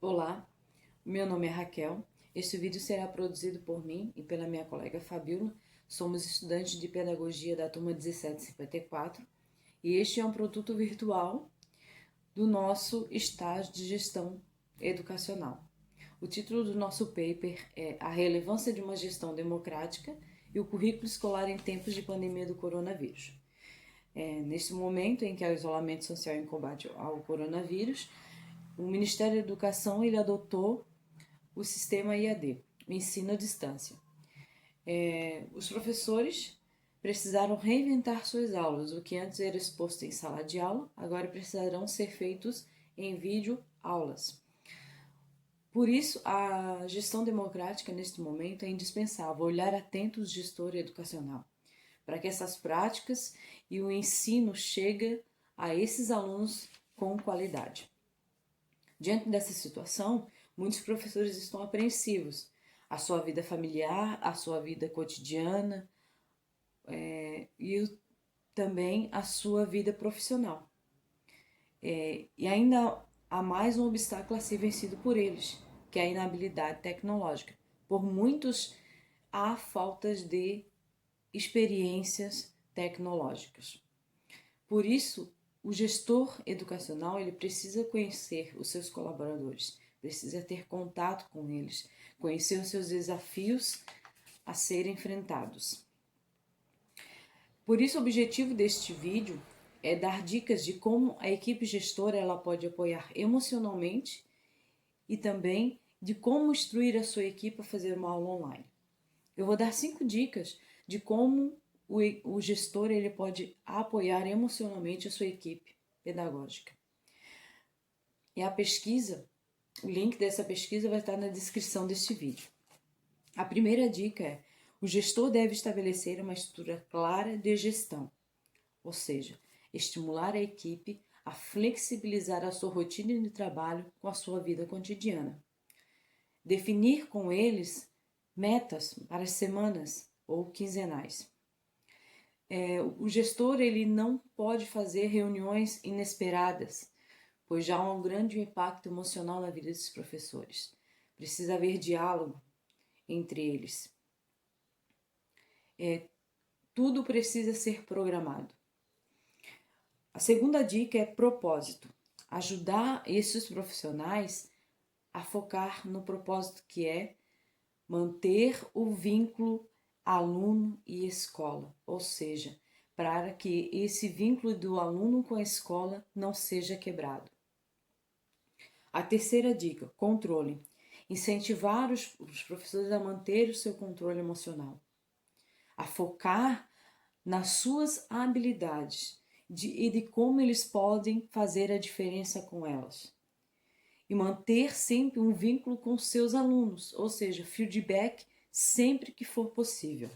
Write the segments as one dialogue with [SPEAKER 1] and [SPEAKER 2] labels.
[SPEAKER 1] Olá, meu nome é Raquel. Este vídeo será produzido por mim e pela minha colega Fabiola. Somos estudantes de pedagogia da turma 1754 e este é um produto virtual do nosso estágio de gestão educacional. O título do nosso paper é A Relevância de uma Gestão Democrática e o Currículo Escolar em Tempos de Pandemia do Coronavírus. Neste momento em que há o isolamento social em combate ao coronavírus, o Ministério da Educação ele adotou o sistema IAD, o ensino à distância. Os professores precisaram reinventar suas aulas. O que antes era exposto em sala de aula, agora precisarão ser feitos em vídeo aulas. Por isso, a gestão democrática neste momento é indispensável, olhar atento o gestor educacional, para que essas práticas e o ensino cheguem a esses alunos com qualidade. Diante dessa situação, muitos professores estão apreensivos. A sua vida familiar, a sua vida cotidiana e também a sua vida profissional. E ainda há mais um obstáculo a ser vencido por eles, que é a inabilidade tecnológica. Por muitos, há faltas de experiências tecnológicas. Por isso, o gestor educacional ele precisa conhecer os seus colaboradores, precisa ter contato com eles, conhecer os seus desafios a serem enfrentados. Por isso, o objetivo deste vídeo é dar dicas de como a equipe gestora ela pode apoiar emocionalmente e também de como instruir a sua equipe a fazer uma aula online. Eu vou dar 5 dicas de como o gestor ele pode apoiar emocionalmente a sua equipe pedagógica. E a pesquisa, o link dessa pesquisa vai estar na descrição deste vídeo. A primeira dica é: o gestor deve estabelecer uma estrutura clara de gestão, ou seja, estimular a equipe a flexibilizar a sua rotina de trabalho com a sua vida cotidiana. Definir com eles metas para as semanas ou quinzenais. O gestor ele não pode fazer reuniões inesperadas, pois já há um grande impacto emocional na vida dos professores. Precisa haver diálogo entre eles. Tudo precisa ser programado. A segunda dica é propósito. Ajudar esses profissionais a focar no propósito que é manter o vínculo aluno e escola, ou seja, para que esse vínculo do aluno com a escola não seja quebrado. A terceira dica, controle. Incentivar os professores a manter o seu controle emocional, a focar nas suas habilidades e de como eles podem fazer a diferença com elas. E manter sempre um vínculo com seus alunos, ou seja, feedback sempre que for possível.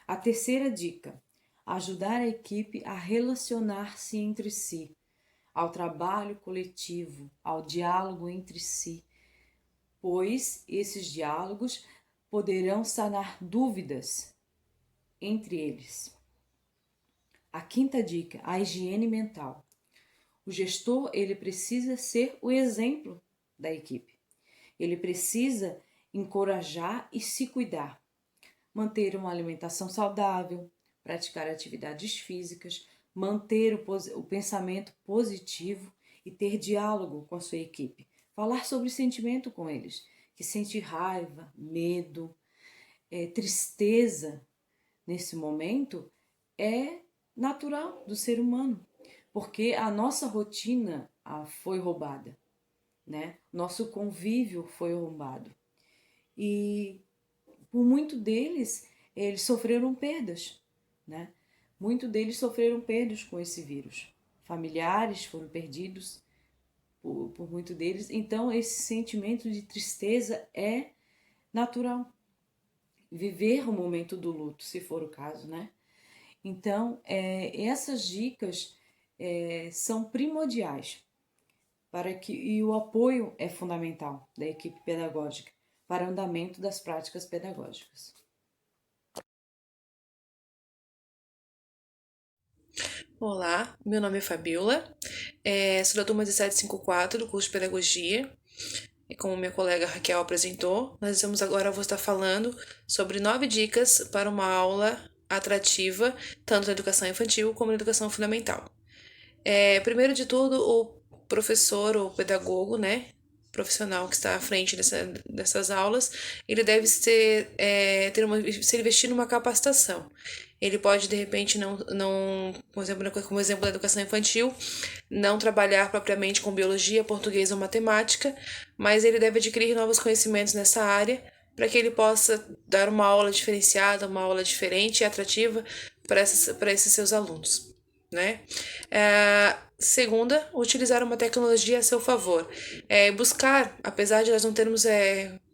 [SPEAKER 1] A terceira dica, ajudar a equipe a relacionar-se entre si, ao trabalho coletivo, ao diálogo entre si, pois esses diálogos poderão sanar dúvidas entre eles. A quinta dica, a higiene mental. O gestor ele precisa ser o exemplo da equipe. Ele precisa encorajar e se cuidar, manter uma alimentação saudável, praticar atividades físicas, manter o pensamento positivo e ter diálogo com a sua equipe. Falar sobre sentimento com eles, que sente raiva, medo, tristeza nesse momento é natural do ser humano, porque a nossa rotina foi roubada, né? Nosso convívio foi roubado. E por muito deles, eles sofreram perdas, né? Muitos deles sofreram perdas com esse vírus. Familiares foram perdidos por muito deles. Então, esse sentimento de tristeza é natural. Viver o momento do luto, se for o caso, né? Então, essas dicas são primordiais e o apoio é fundamental da equipe pedagógica para o andamento das práticas pedagógicas.
[SPEAKER 2] Olá, meu nome é Fabiola, sou da turma 1754 do curso de Pedagogia E como minha colega Raquel apresentou, nós vamos agora vou estar falando sobre 9 dicas para uma aula atrativa, tanto na educação infantil como na educação fundamental. Primeiro de tudo, o professor ou pedagogo, né, profissional que está à frente dessas aulas, ele deve ser investido numa capacitação. Ele pode, de repente, por exemplo, como exemplo da educação infantil, não trabalhar propriamente com biologia, português ou matemática, mas ele deve adquirir novos conhecimentos nessa área para que ele possa dar uma aula diferenciada, uma aula diferente e atrativa para esses seus alunos, né? Segunda, utilizar uma tecnologia a seu favor. Buscar, apesar de nós não termos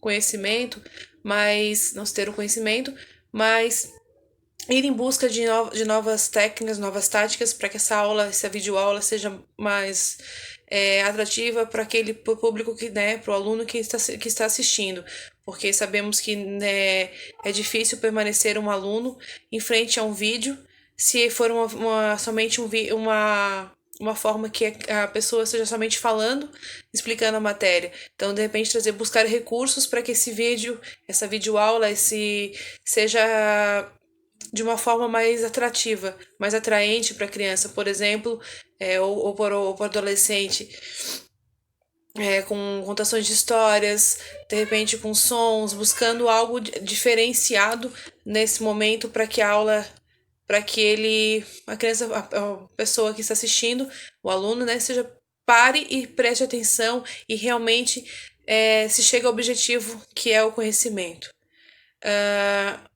[SPEAKER 2] conhecimento, mas não ter o conhecimento, mas ir em busca de novas técnicas, novas táticas para que essa videoaula seja mais atrativa para aquele pro público para o aluno que está assistindo, porque sabemos que, né, é difícil permanecer um aluno em frente a um vídeo se for somente uma forma que a pessoa esteja somente falando, explicando a matéria. Então, de repente, buscar recursos para que essa videoaula, seja de uma forma mais atrativa, mais atraente para a criança, por exemplo, ou para o adolescente, com contações de histórias, de repente com sons, buscando algo diferenciado nesse momento para que a aula, para que a criança, a pessoa que está assistindo, o aluno, né, pare e preste atenção e realmente se chegue ao objetivo que é o conhecimento.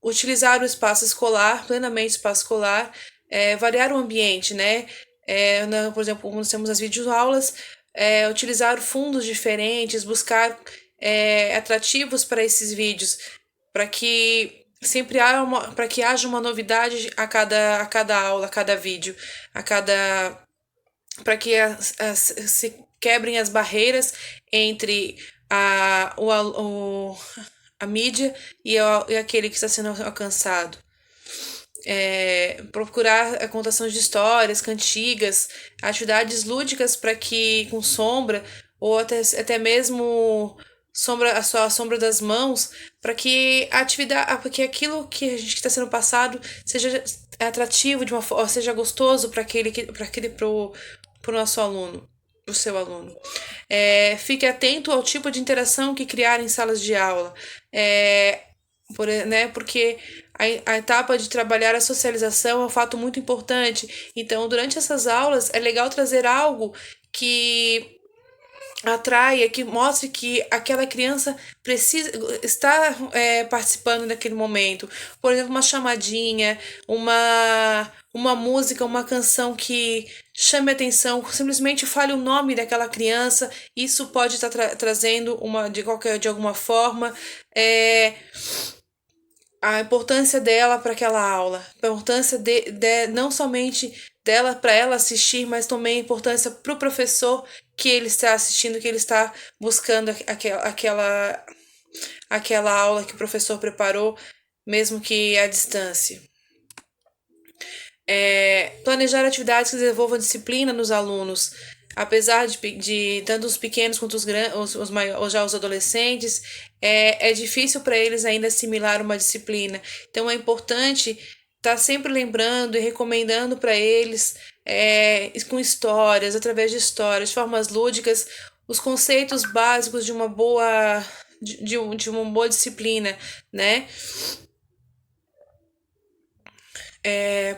[SPEAKER 2] Utilizar o espaço escolar, plenamente o espaço escolar, variar o ambiente, né? Por exemplo, quando temos as videoaulas, utilizar fundos diferentes, buscar atrativos para esses vídeos, para que para que haja uma novidade a cada aula, a cada vídeo, para que se quebrem as barreiras entre a mídia e aquele que está sendo alcançado. Procurar a contação de histórias, cantigas, atividades lúdicas para que com sombra ou até mesmo a sombra das mãos, para que a atividade, porque aquilo que a gente está sendo passado seja atrativo de uma forma, seja gostoso pro nosso aluno, pro seu aluno. Fique atento ao tipo de interação que criar em salas de aula. Porque a etapa de trabalhar a socialização é um fato muito importante. Então, durante essas aulas, é legal trazer algo que atraia, que mostre que aquela criança está participando daquele momento. Por exemplo, uma chamadinha, uma música, uma canção que chame a atenção, simplesmente fale o nome daquela criança. Isso pode estar trazendo de alguma forma a importância dela para aquela aula, a importância não somente dela para ela assistir, mas também a importância para o professor que ele está assistindo, que ele está buscando aquela aula que o professor preparou, mesmo que à distância. Planejar atividades que desenvolvam disciplina nos alunos, apesar de tanto os pequenos quanto os adolescentes, é difícil para eles ainda assimilar uma disciplina. Então é importante estar sempre lembrando e recomendando para eles, com histórias, através de histórias, de formas lúdicas, os conceitos básicos de uma boa uma boa disciplina, né?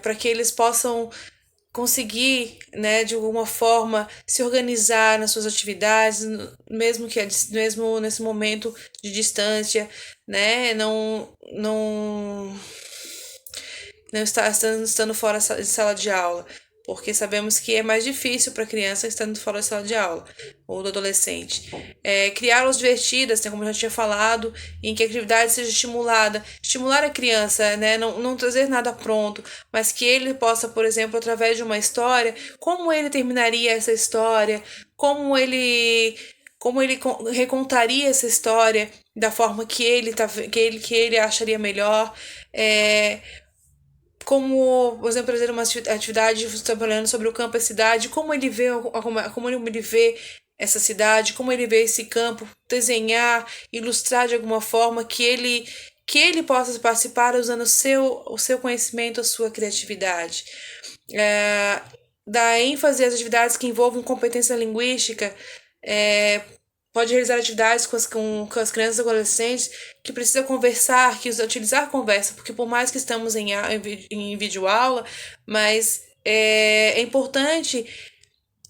[SPEAKER 2] Para que eles possam conseguir, né, de alguma forma se organizar nas suas atividades, mesmo nesse momento de distância, né, não está estando fora de sala de aula, porque sabemos que é mais difícil para a criança estando fora da sala de aula, ou do adolescente. Criar aulas divertidas, né, como eu já tinha falado, em que a atividade seja estimulada. Estimular a criança, né, não trazer nada pronto, mas que ele possa, por exemplo, através de uma história, como ele terminaria essa história, como ele recontaria essa história da forma que ele acharia melhor. Como, por exemplo, trazer uma atividade trabalhando sobre o campo e a cidade, como ele vê essa cidade, como ele vê esse campo, desenhar, ilustrar de alguma forma que ele possa participar usando o seu conhecimento, a sua criatividade. É, dar ênfase às atividades que envolvam competência linguística, é, pode realizar atividades com as crianças e adolescentes que precisa conversar, que utilizar a conversa, porque por mais que estamos em videoaula, mas é importante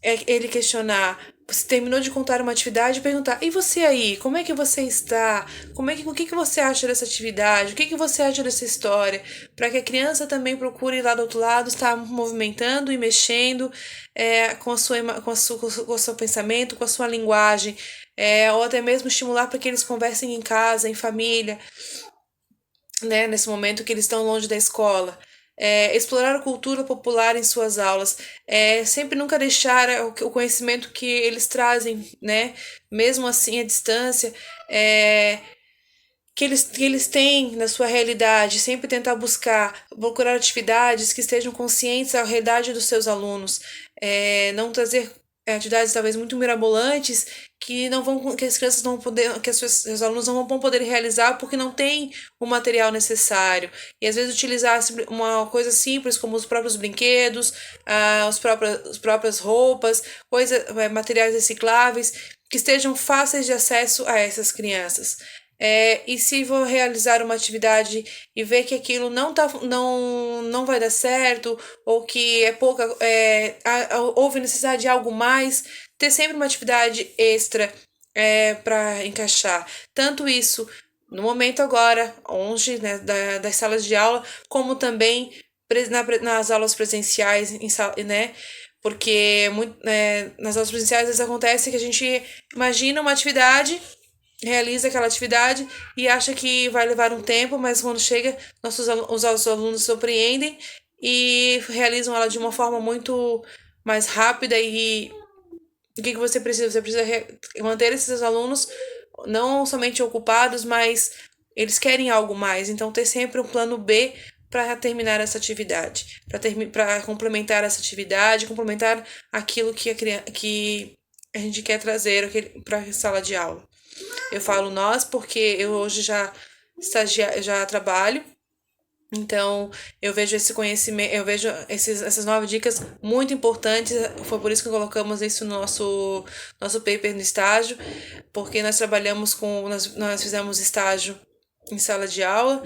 [SPEAKER 2] ele questionar. Você terminou de contar uma atividade e perguntar: e você aí? Como é que você está? O que você acha dessa atividade? O que você acha dessa história? Para que a criança também procure lá do outro lado estar movimentando e mexendo com com o seu pensamento, com a sua linguagem, ou até mesmo estimular para que eles conversem em casa, em família, né, nesse momento que eles estão longe da escola. Explorar a cultura popular em suas aulas, sempre nunca deixar o conhecimento que eles trazem, né, mesmo assim à distância, que eles têm na sua realidade, sempre tentar procurar atividades que estejam conscientes da realidade dos seus alunos, não trazer atividades talvez muito mirabolantes que não vão que as crianças não vão poder que seus alunos não vão poder realizar porque não tem o material necessário e às vezes utilizar uma coisa simples como os próprios brinquedos, as próprias roupas, materiais recicláveis que estejam fáceis de acesso a essas crianças. E se vou realizar uma atividade e ver que aquilo não vai dar certo, ou que é pouca, houve necessidade de algo mais, ter sempre uma atividade extra para encaixar. Tanto isso no momento agora, longe, né, das salas de aula, como também nas aulas presenciais, né? Porque nas aulas presenciais às vezes acontece que a gente imagina uma atividade, realiza aquela atividade e acha que vai levar um tempo, mas quando chega, os alunos surpreendem e realizam ela de uma forma muito mais rápida. E o que você precisa? Você precisa manter esses alunos não somente ocupados, mas eles querem algo mais. Então, ter sempre um plano B para terminar essa atividade, para complementar essa atividade, complementar aquilo que a gente quer trazer para a sala de aula. Eu falo nós porque eu hoje já trabalho, então eu vejo esse conhecimento, eu vejo essas 9 dicas muito importantes. Foi por isso que colocamos isso no nosso paper no estágio, porque nós trabalhamos nós fizemos estágio em sala de aula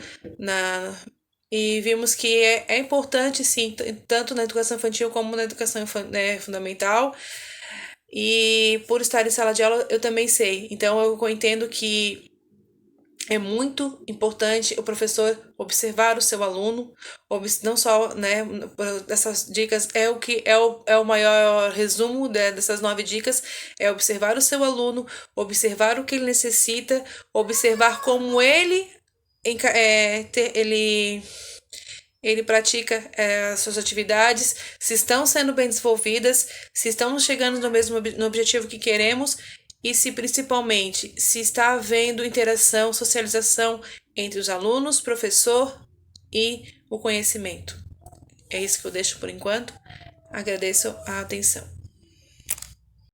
[SPEAKER 2] e vimos que é importante, sim, tanto na educação infantil como na educação fundamental. E por estar em sala de aula, eu também sei. Então, eu entendo que é muito importante o professor observar o seu aluno, não só, né, essas dicas é o maior resumo dessas 9 dicas, é observar o seu aluno, observar o que ele necessita, observar como ele pratica as suas atividades, se estão sendo bem desenvolvidas, se estamos chegando no objetivo que queremos e se principalmente se está havendo interação, socialização entre os alunos, professor e o conhecimento. É isso que eu deixo por enquanto. Agradeço a atenção.